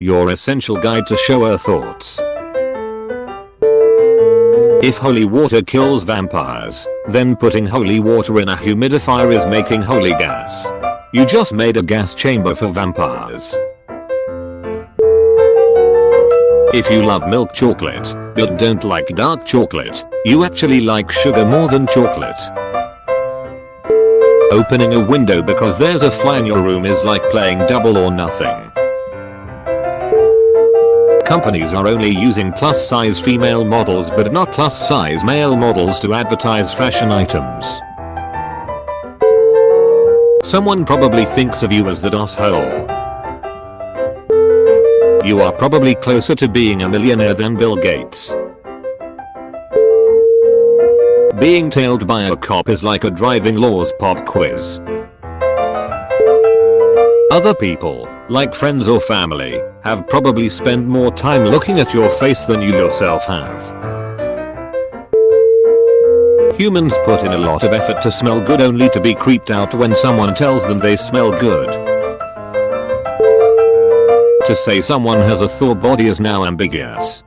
Your essential guide to Showerthoughts. If holy water kills vampires, then putting holy water in a humidifier is making holy gas. You just made a gas chamber for vampires. If you love milk chocolate, but don't like dark chocolate, you actually like sugar more than chocolate. Opening a window because there's a fly in your room is like playing double or nothing. Companies are only using plus-size female models but not plus-size male models to advertise fashion items. Someone probably thinks of you as the asshole. You are probably closer to being a millionaire than Bill Gates. Being tailed by a cop is like a driving laws pop quiz. Other people, like friends or family, have probably spent more time looking at your face than you yourself have. Humans put in a lot of effort to smell good only to be creeped out when someone tells them they smell good. To say someone has a Thor body is now ambiguous.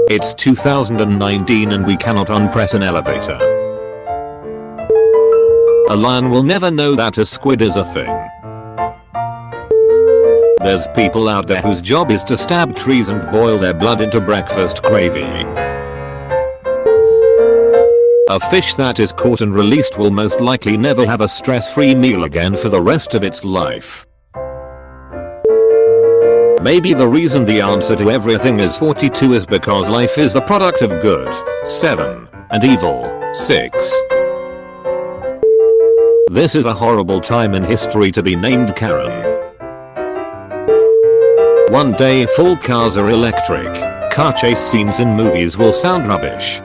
It's 2019 and we cannot unpress an elevator. A lion will never know that a squid is a thing. There's people out there whose job is to stab trees and boil their blood into breakfast gravy. A fish that is caught and released will most likely never have a stress-free meal again for the rest of its life. Maybe the reason the answer to everything is 42 is because life is the product of good, 7, and evil, 6. This is a horrible time in history to be named Karen. One day full cars are electric, car chase scenes in movies will sound rubbish.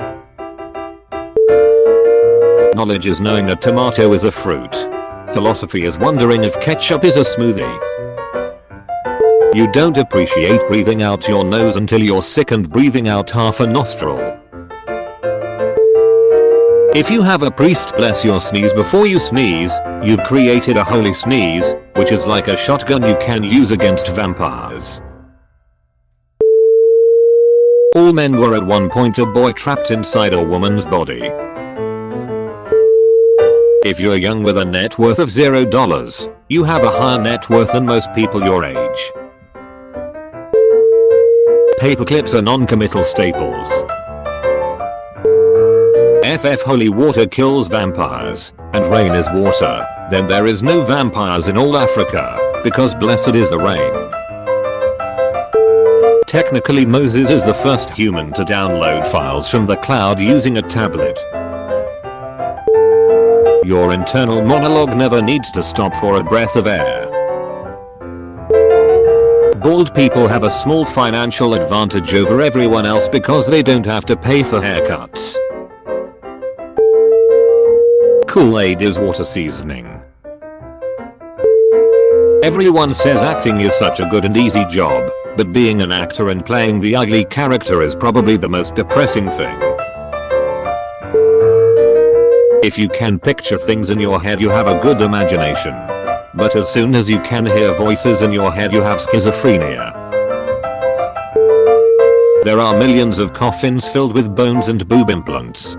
Knowledge is knowing a tomato is a fruit. Philosophy is wondering if ketchup is a smoothie. You don't appreciate breathing out your nose until you're sick and breathing out half a nostril. If you have a priest bless your sneeze before you sneeze, you've created a holy sneeze, which is like a shotgun you can use against vampires. All men were at one point a boy trapped inside a woman's body. If you're young with a net worth of $0, you have a higher net worth than most people your age. Paperclips are non-committal staples. If holy water kills vampires, and rain is water, then there is no vampires in all Africa, because blessed is the rain. Technically Moses is the first human to download files from the cloud using a tablet. Your internal monologue never needs to stop for a breath of air. Bald people have a small financial advantage over everyone else because they don't have to pay for haircuts. Kool-Aid is water seasoning. Everyone says acting is such a good and easy job, but being an actor and playing the ugly character is probably the most depressing thing. If you can picture things in your head you have a good imagination. But as soon as you can hear voices in your head you have schizophrenia. There are millions of coffins filled with bones and boob implants.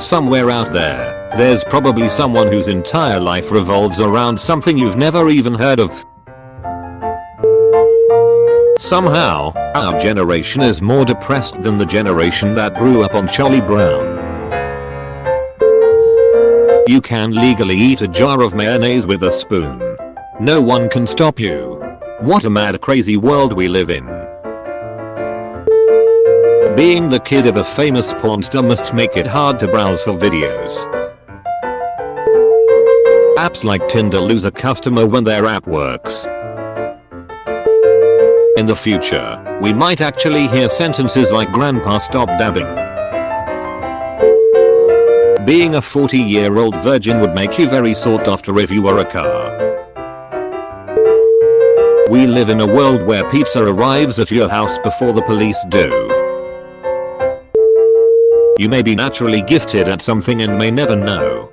Somewhere out there, there's probably someone whose entire life revolves around something you've never even heard of. Somehow, our generation is more depressed than the generation that grew up on Charlie Brown. You can legally eat a jar of mayonnaise with a spoon. No one can stop you. What a mad crazy world we live in. Being the kid of a famous porn star must make it hard to browse for videos. Apps like Tinder lose a customer when their app works. In the future, we might actually hear sentences like "Grandpa stop dabbing." Being a 40-year-old virgin would make you very sought after if you were a car. We live in a world where pizza arrives at your house before the police do. You may be naturally gifted at something and may never know.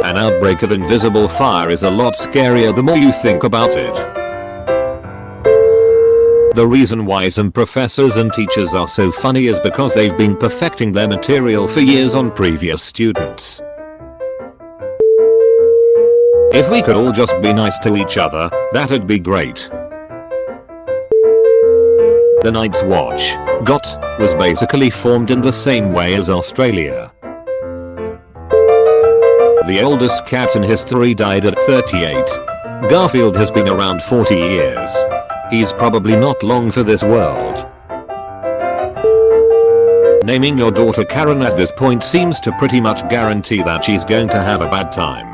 An outbreak of invisible fire is a lot scarier the more you think about it. The reason why some professors and teachers are so funny is because they've been perfecting their material for years on previous students. If we could all just be nice to each other, that'd be great. The Night's Watch, GOT, was basically formed in the same way as Australia. The oldest cat in history died at 38. Garfield has been around 40 years. He's probably not long for this world. Naming your daughter Karen at this point seems to pretty much guarantee that she's going to have a bad time.